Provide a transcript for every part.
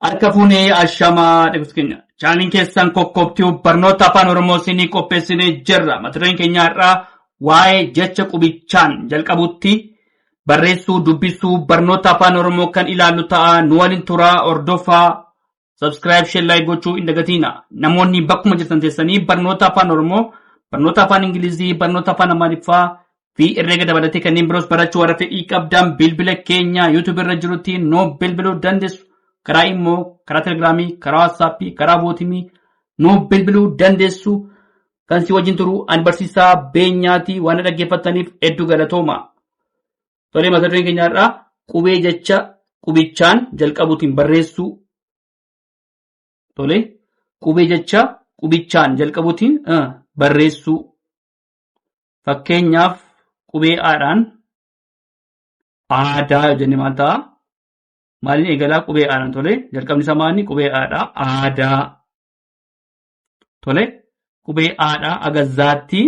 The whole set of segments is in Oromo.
Harka fuunee ashamaa dhibus keenya. Chaaniin keessan kokkobtuu barnoota afaan Oromoo isinii qopheessinee jirra. Mata dureen keenya irraa waa'ee jecha qubichaan jalqabutti barreessuu, dubbisuu, barnoota afaan Oromoo kan ilaallu ta'a. Nu waliin turaa, hordofaa, subscribe, share, like gochuu hin dagatina. Namoonni bakkuma jirtan teessanii barnoota afaan Oromoo, barnoota afaan Ingilizii, barnoota afaan Amaariffaa fi herreega dabalatee kanneen biroos barachuu warra fedhii qabdan bilbila keenya YouTube irra jirutti nu bilbiluu dandeessu. Karaa immoo karaa telegiraamii, karaa waatsaappii, karaa bootimii nu bilbiluu dandeessu. Kan si wajjin turu ani barsiisaa beenyaati. Waan dhaggeeffataniif hedduu galatooma. Tolee, mata dureen keenya irraa qubee jecha qubichaan jalqabuutiin barreessuu. Tolee, qubee jecha qubichaan jalqabuutiin barreessuu. Fakkeenyaaf qubee aadhaan aadaa jennee maal ta'a? Maaliin eegalaa qubee aadhaan? Tolee, jalqabni isaa maali? Qubee aadhaa aadaa. Tolee, qubee aadhaa agazzaatti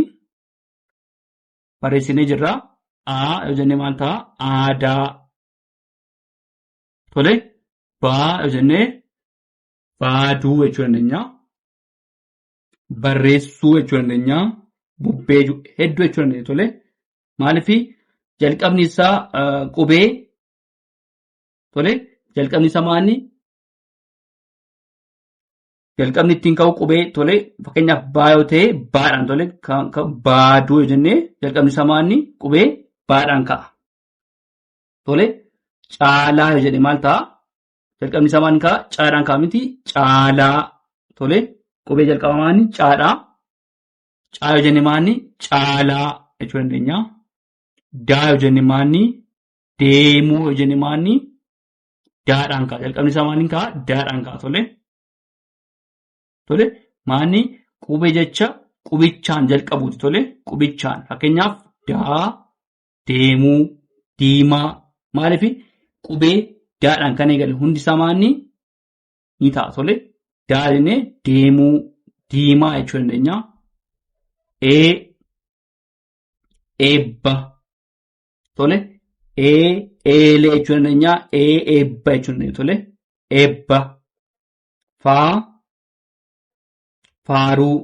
barreessinee jirra. A yoo jennee maal ta'a? Aadaa. Tolee, baa yoo jennee baaduu jechuu dandeenya. Barreessuu jechuu dandeenya. Bubbee hedduu jechuu dandeenya. Tolee, maaliifii jalqabni isaa qubee. Tolee, jalqabni isaa maali? Jalqabni ittiin ka'u qubee. Tolee, fakkeenyaaf baa yoo ta'e baadhaan. Tolee, baaduu yoo jennee jalqabni isaa maali? Qubee baadhaan ka'a. Tolee, caalaa yoo jedhee maal ta'a? Jalqabni isaa maali ka'a? Caadhaan ka'a miti? Caalaa. Tolee, qubee jalqaba maali? Caadhaa. Caa yoo jennee maali? Caalaa jechuu dandeenya. Daa yoo jennee maali? Deemuu yoo jennee maali? Daadhaan ka'a. Jalqabni isaa maaliin ka'a? Daadhaan ka'a. Tolee, maali? Qubee jecha qubichaan jalqabuuti. Tolee, qubichaan. Fakkeenyaaf daa, deemuu, diimaa. Maaliif qubee daadhaan kan eegale hundi isaa maali? Ni ta'a. Tolee, daa jennee deemuu, diimaa jechuu dandeenya. Eebba. Tolee, eelee jechuu dandeenya. Eebba jechuu dandeenya. Tolee, eebba. Faaruu.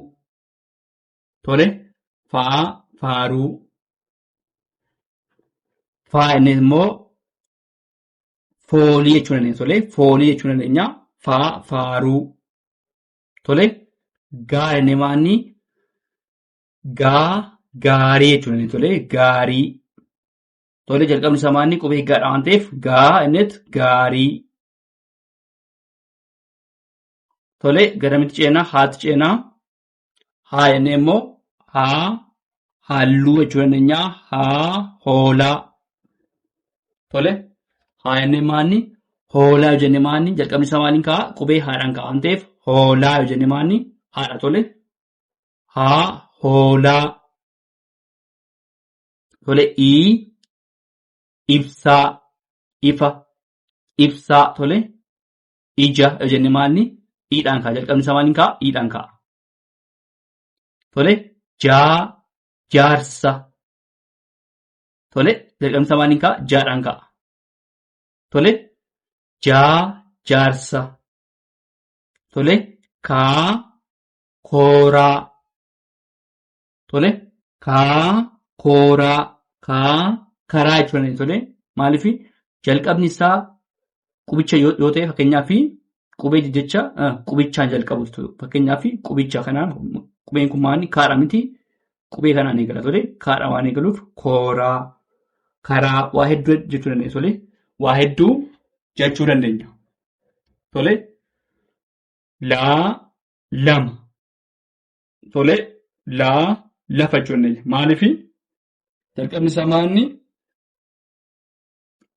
Tolee, faaruu. Inni immoo foolii jechuu dandeenya. Tolee, foolii jechuu dandeenya. Faaruu. Tolee, gaa inni maali? Gaarii jechuu dandeenya. Tolee, gaarii. Tolee, jalqabni isaa maali? Qubee gaadha waan ta'eef gaa innis gaarii. Tolee, garamitti ceenaa? Haatti ceenaa. Haa jennee immoo halluu jechuu dandeenya. Hoolaa. Tolee, haa jennee maali? Hoolaa yoo jennee maali? Jalqabni isaa maaliin ka'a? Qubee haadhaan ka'a waan ta'eef hoolaa yoo jennee maali? Haadha. Tolee, hoolaa. Tolee, ibsaa, ibsaa. Tolee, ija yoo jennee maali? Dhiidhaan ka'a. Jalqabni isaa maaliin ka'a? Dhiidhaan ka'a. Tolee, jaarsa. Tolee, jalqabni isaa maaliin ka'a? Jaadhaan ka'a. Tolee, jaarsa. Tolee, kooraa. Tolee, kooraa. Karaa jechuu dandeenya. Tolee, maaliif jalqabni isaa qubicha yoo ta'e fakkeenyaaf qubee jecha qubichaan jalqabu. Fakkeenyaaf qubicha kanaan qubeen kun maali? Kaadha miti? Qubee kanaan eegala. Tolee, kaadha waan eegaluuf kooraa, karaa waa hedduu jechuu dandeenya. Tolee, waa hedduu jechuu dandeenya. Tolee, lama. Tolee, lafa jechuu dandeenya. Maaliif jalqabni isaa maali?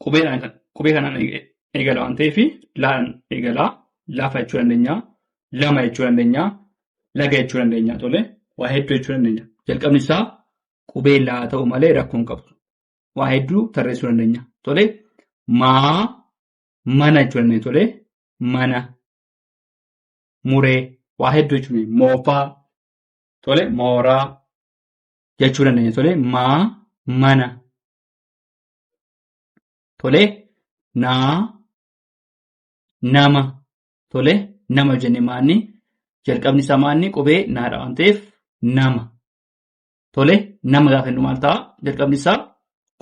Qubee kanaan eegala waan ta'eef laan eegala. Lafa jechuu dandeenya. Lama jechuu dandeenya. Laga jechuu dandeenya. Tolee, waa hedduu jechuu dandeenya. Jalqabni isaa qubee laa ta'u malee rakkoo hin qabu. Waa hedduu tarreessuu dandeenya. Tolee, mana jechuu dandeenya. Tolee, mana. Muree waa hedduu jechuu dandeenya. Moofaa. Tolee, mooraa jechuu dandeenya. Tolee, mana. Tolee, nama. tole nama jenne maanni jalqabni isaa maanni qubee naadha waan ta'eef nama. Tole nama gaafa jennu maal ta'a jalqabni isaa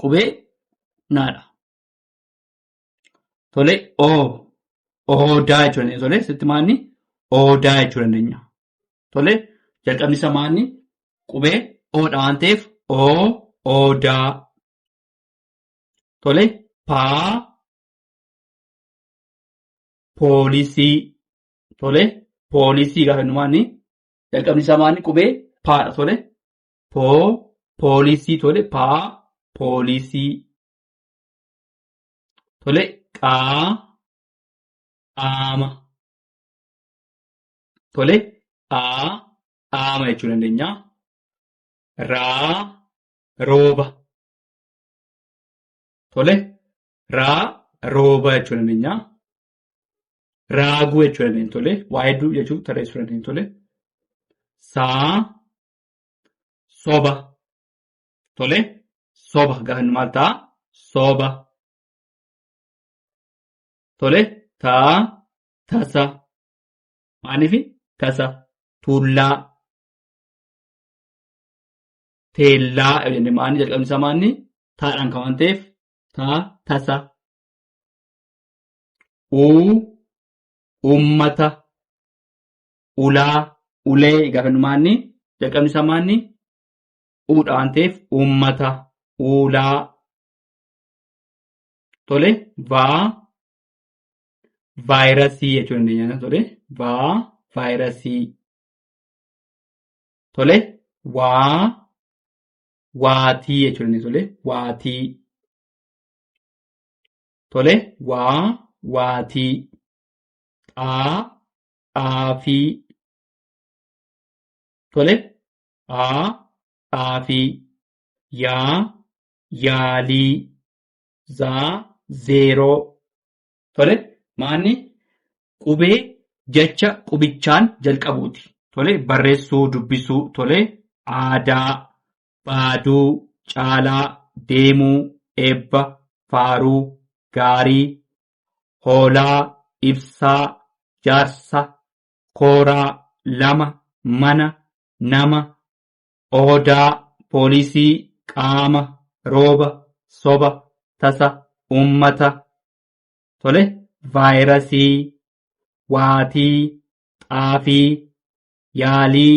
qubee naadha. Tole odaa jechuu dandeenya. Tole sitti maanni odaa jechuu dandeenya. Tole jalqabni isaa maanni qubee oodha waan ta'eef odaa. Tole poolisii. Tole poolisii gaafa jennu maanni jalqabni isaa maanni qubee paadha. Tole poolisii. Tole poolisii. Tole qaama. Tole qaama jechuu dandeenya. Rooba. Tole rooba jechuu dandeenya. Raaguu jechuu dandeenya. Tole waa hedduu jechuu tarreessuu dandeenya. Tole soba. Tole soba gaafa jennu maal ta'a? Soba. Tole tasa. Maaliif tasa? Tuullaa. Teellaa jennee maanni jalqabni isaa maanni taadhaan kan waan ta'eef tasa. Uummata. Ulee gaafa jennu maanni jalqabni isaa maanni uudha waan ta'eef uummata. Ulaa. Tole vaayirasii jechuu dandeenya. Tole vaayirasii. Tole waatii jechuu dandeenya. Tole waatii. Tole waatii. Xaafii. Tole xaafii. Yaalii. Zeeroo. Tole maanni qubee jecha qubichaan jalqabuuti. Tole barreessuu, dubbisuu. Tole aadaa, baaduu, caalaa, deemuu, eebba, faaruu, gaarii, hoolaa, ibsaa, jaarsa, kooraa, lama, mana, nama, odaa, poolisii, qaama, rooba, soba, tasa, uummata. Tole vaayirasii, waatii, xaafii, yaalii,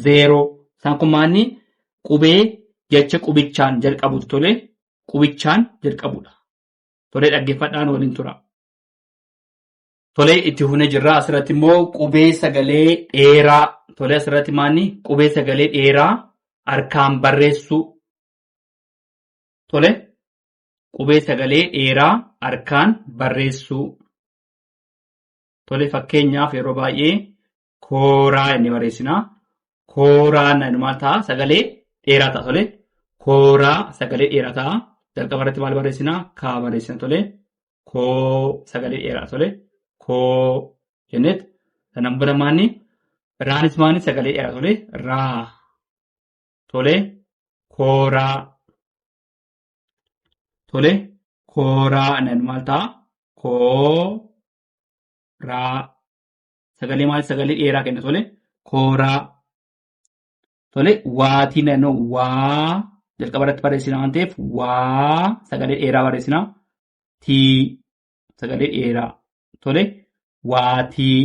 zeeroo. Isaan kun maanni qubee jecha qubichaan jalqabuuti. Tole qubichaan jalqabudha. Tole dhaggeeffadhaan waliin tura. Tole itti fufnee jirra. Asirratti immoo qubee sagalee dheeraa. Tole asirratti maanni qubee sagalee dheeraa harkaan barreessuu. Tole qubee sagalee dheeraa harkaan barreessuu. Tole fakkeenyaaf yeroo baay'ee kooraa inni barreessina. Kooraan maal ta'a? Sagalee dheeraa ta'a. Tole kooraa sagalee dheeraa ta'a. Jalqaba irratti maal barreessina? Kaa barreessina. Tole koo sagalee dheeraa. Tole koo jenneet sanan bira maanni raanis maanni sagalee dheeraa. Tole raa. Tole kooraa. Tole kooraa maal ta'a? Kooraa. Sagalee maal? Sagalee dheeraa kenna. Tole kooraa. Tole waatii naannoo waa jalqaba irratti barreessina waan ta'eef waa sagalee dheeraa barreessina. Tii sagalee dheeraa. Tole waatii.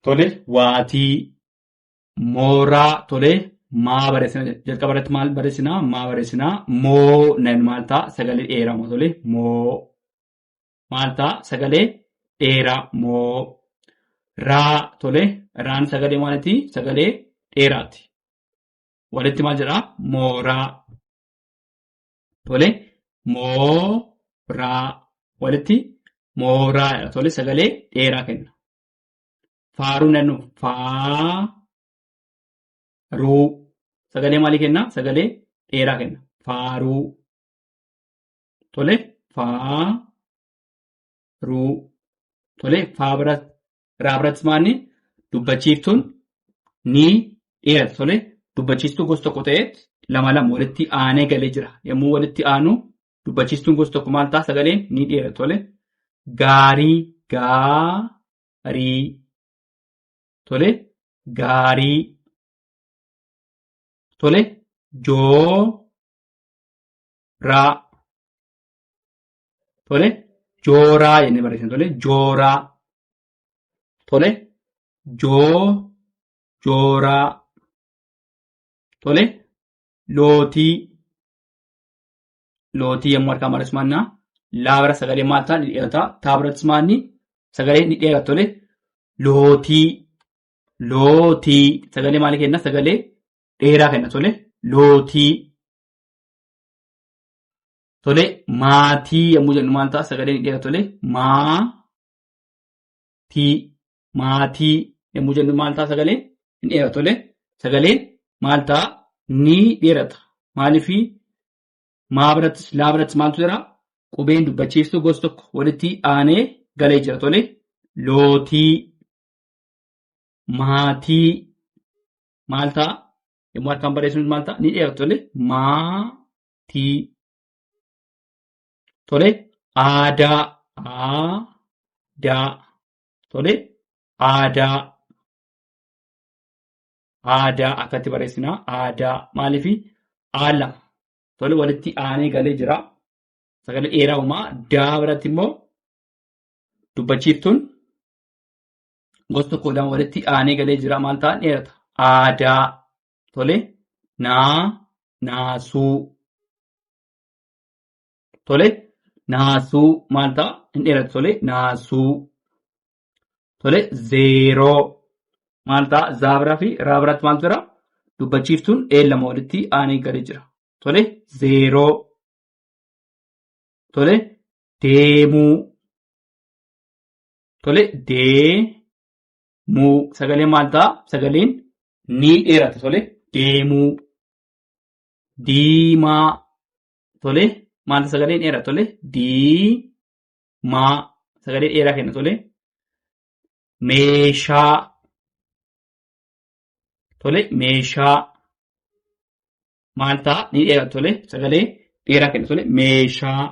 Tole waatii. Mooraa. Tole maa barreessina. Jalqaba irratti maal barreessina? Maa barreessina. Moo maal ta'a? Sagalee dheeraa. Tole moo maal ta'a? Sagalee dheeraa. Moo. Raa. Tole raan sagalee maaliiti? Sagalee dheeraati. Walitti maal jedhaa? Mooraa. Tole mooraa. Walitti mooraa. Tole sagalee dheeraa kenna. Faaruu naannu faaruu. Sagalee maalii kenna? Sagalee dheeraa kenna. Faaruu. Tole faaruu. Tole raa biratti maanni dubbachiiftuun ni dheerata. Tole dubbachiistuu gosa tokko ta'eet lama walitti aanee galee jira. Yommuu walitti aanu dubbachiistuun gosa tokko maal ta'a? Sagaleen ni dheerata. Tole gaarii gaarii tole gaarii tole jooraa tole jooraa jennee barreessina tole jooraa tole jooraa tole lootii yommuu harkaan barreessu maannaa laa bira sagalee maal ta'a ni dheerata taa birattis maanni sagalee ni dheerata tole lootii sagalee maalii kenna sagalee dheeraa kenna tole lootii tole maatii yommuu jennu maal ta'a sagalee ni dheerata tole maatii yommuu jennu maal ta'a sagalee ni dheerata tole sagaleen maal ta'a ni dheerata maaliifii maa birattis laa birattis maaltu jira qubeen dubbachiiftuu gosa tokko walitti aanee galee jira tole lootii maatii maal ta'a yommuu harkaan barreessinu maal ta'a ni dheerata tole maatii tole aadaa tole aadaa akkatti barreessinaa aadaa maaliifi aala tole walitti aanee galee jira sagalee dheeraa uumaa daa biratti immoo dubbachiiftuun gosa tokko lama walitti aanee galee jira maal ta'a dheerata aadaa tole naasuu tole naasuu maal ta'a hin dheeratu tole naasuu tole zeeroo maal ta'a zaabiraa fi raabiratti maaltu jira dubbachiiftuun lama walitti aanee galee jira tole zeeroo tole deemuu tole deemuu sagaleen maal ta'a sagaleen ni dheerata tole deemuu diimaa tole maaltu sagaleen dheerata tole diimaa sagalee dheeraa kenna tole meeshaa tole meeshaa maal ta'a ni dheerata tole sagalee dheeraa kenna tole meeshaa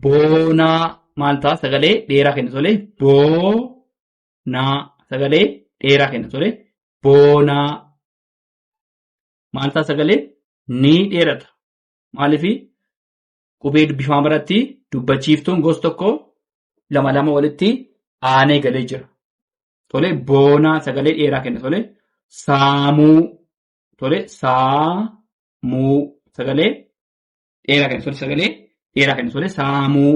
boonaa maal ta'a sagalee dheeraa kenna tole boonaa sagalee dheeraa kenna tole boonaa maal ta'a sagalee ni dheerata maaliifi qubee dubbifamaa biratti dubbachiiftuun gosa tokko lama walitti aanee galee jira tole boonaa sagalee dheeraa kenna tole saamuu tole saamuu sagalee dheeraa kenna tole sagalee dheeraa kenna tole saamuu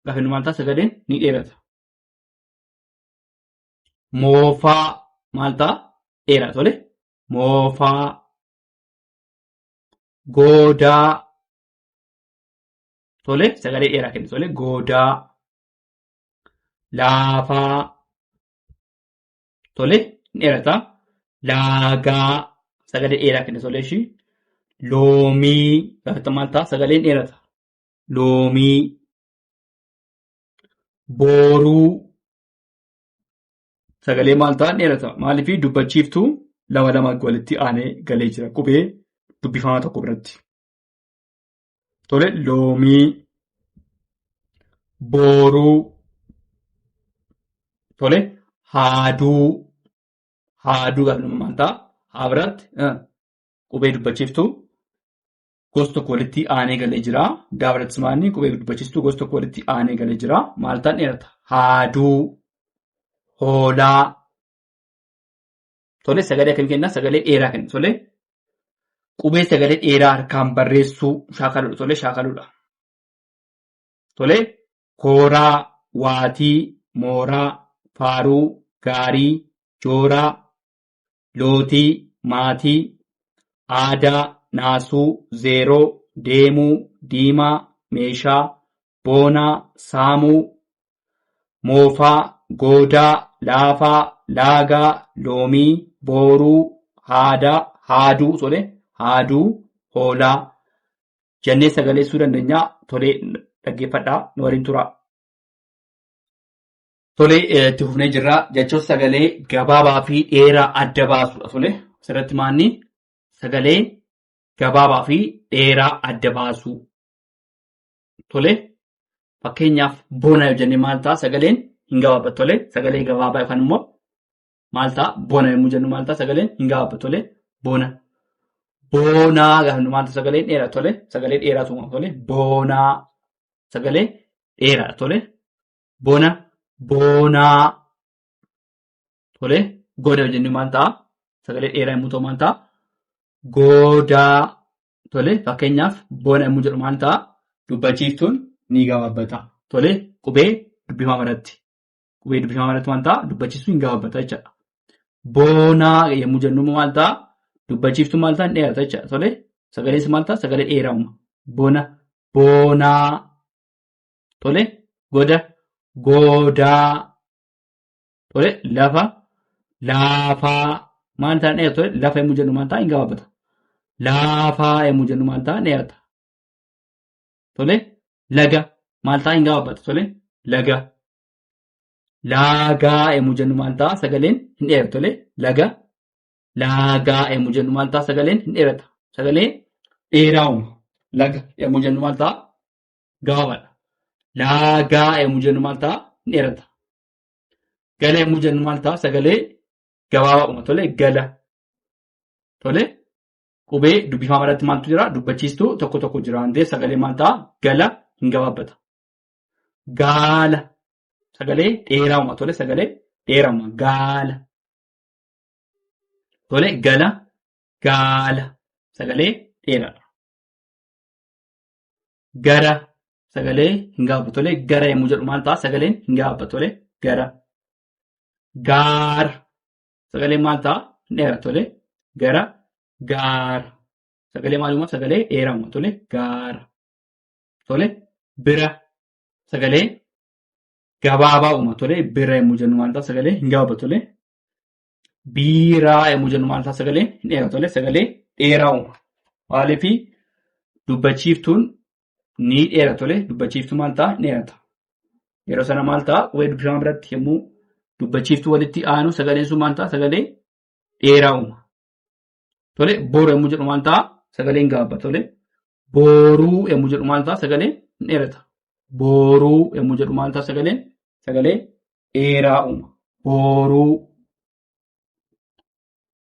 gaafa inni maal ta'a sagaleen ni dheerata moofaa maal ta'a dheeraa tole moofaa goodaa tole sagalee dheeraa kenna tole goodaa laafaa tole ni dheerata laagaa sagalee dheeraa kenna tole ishii loomii gaafa maal ta'a sagaleen dheerata loomii booruu sagalee maal ta'a dheerata maaliifi dubbachiiftuu lama walitti aanee galee jira qubee dubbifamaa tokko biratti tole loomii booruu tole haaduu gaafa maal ta'a haa biratti qubee dubbachiiftuu gosa tokko walitti aanee galee jira daa birattis maanni qubee dubbachiiftuu gosa tokko walitti aanee galee jira maal ta'an dheerata haaduu hoolaa tole sagalee akkam kenna sagalee dheeraa kenna tole qubee sagalee dheeraa harkaan barreessuu shaakaluudha tole shaakaluudha tole kooraa waatii mooraa faaruu gaarii jooraa lootii maatii aadaa naasuu zeeroo deemuu diimaa meeshaa boonaa saamuu moofaa goodaa laafaa laagaa loomii booruu haaduu tole haaduu hoolaa jennee sagaleessuu dandeenya tole dhaggeeffadhaa nu waliin tura. Tole itti fufnee jirra jechuun sagalee gabaabaa fi dheeraa adda baasudha tole asirratti maanni sagalee gabaabaa fi dheeraa adda baasuu tole fakkeenyaaf boona yoo jenne maal ta'a sagaleen hin gabaabbatu tolee sagalee gabaabaa yookaan immoo maal ta'a boona yommuu jennu maal ta'a sagaleen hin gabaabbatu tolee boona. Boonaa gaafa maal ta'a sagaleen dheeraa tolee sagalee dheeraatu tolee boonaa sagalee dheeraa tolee boona boonaa tolee goda yoo jennu maal ta'a sagalee dheeraa yommuu ta'u maal ta'a godaa tolee fakkeenyaaf boona yommuu jedhu maal ta'a dubbachiiftuun ni gabaabbata tolee qubee dubbifamaa irratti maal ta'a dubbachiiftuun ni gabaabbata jechaadha. Boonaa yommuu jennu maal ta'a dubbachiiftuun maal ta'a dheerata jechaadha tolee sagaleen maal ta'a sagalee dheeraa uuma boona boonaa tolee goda godaa tolee lafa laafaa maal ta'a dheerata tolee lafa yommuu jennu maal ta'a ni gabaabbata. Laafaa yommuu jennu maal ta'a dheerata tolee laga maal ta'a ni gabaabbata tolee laga. Laagaa yommuu jennu maal ta'a sagaleen hin dheeratu tolee laga. Laagaa yommuu jennu maal ta'a sagaleen hin dheerata sagalee dheeraa uuma laga yommuu jennu maal ta'a gabaabaadha. Laagaa yommuu jennu maal ta'a hin dheerata. Gala yommuu jennu maal ta'a sagalee gabaabaa uuma tolee gala tolee qubee dubbifamaa irratti maaltu jira dubbachiistuu tokko jira waan ta'eef sagalee maal ta'a gala hin gabaabbata. Gaala sagalee dheeraa uuma tolee sagalee dheeraa uuma gaala tolee gala gaala sagalee dheeraadha. Gara sagalee hin gabaabbatu tolee gara yommuu jedhu maal ta'a sagaleen hin gabaabbatu tolee gara. Gaara sagalee maal ta'a hin dheeratu tolee gara gaara sagalee maal uuma sagalee dheeraa uuma tolee gaara tolee bira sagalee gabaabaa uuma tolee bira yommuu jennu maal ta'a sagalee hin gabaabbatu tolee biiraa yommuu jennu maal ta'a sagalee hin dheeratu tolee sagalee dheeraa uuma maaliif dubbachiiftuun ni dheerata tolee dubbachiiftuu maal ta'a dheerata yeroo sana maal ta'a qubee dubbifamaa biratti yommuu dubbachiiftuu walitti aanu sagaleen sun maal ta'a sagalee dheeraa uuma tolee boru yommuu jedhu maal ta'a sagalee hin gabaabbatu tolee booruu yommuu jedhu maal ta'a sagalee hin dheerata. Booruu yommuu jedhu maal ta'a sagalee dheeraa uuma booruu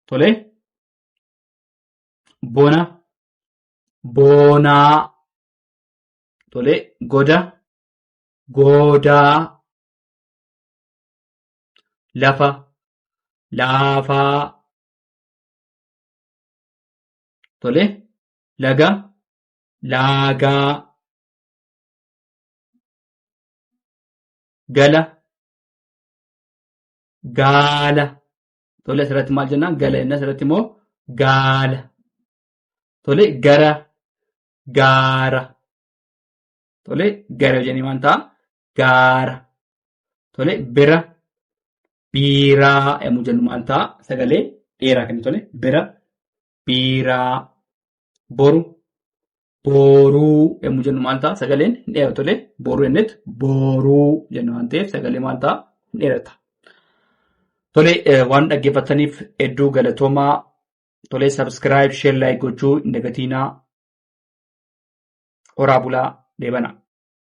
tolee bona boonaa tolee goda godaa lafa laafaa tolee laga laagaa gala gaala tolee asirratti maal jennaan gala inni asirratti immoo gaala tolee gara gaara tolee gara jenii maal ta'a gaara tolee bira biiraa yommuu jennu maal ta'a sagalee dheeraa kennu tolee bira biiraa boru booruu yommuu jennu maal ta'a sagaleen hin dheeratu tolee boruu jennetti booruu jennu waan ta'eef sagalee maal ta'a hin dheerata. Tolee waan dhaggeeffataniif hedduu galatoomaa tolee subscribe share like gochuu hin dagatinaa horaa bulaa deebanaa.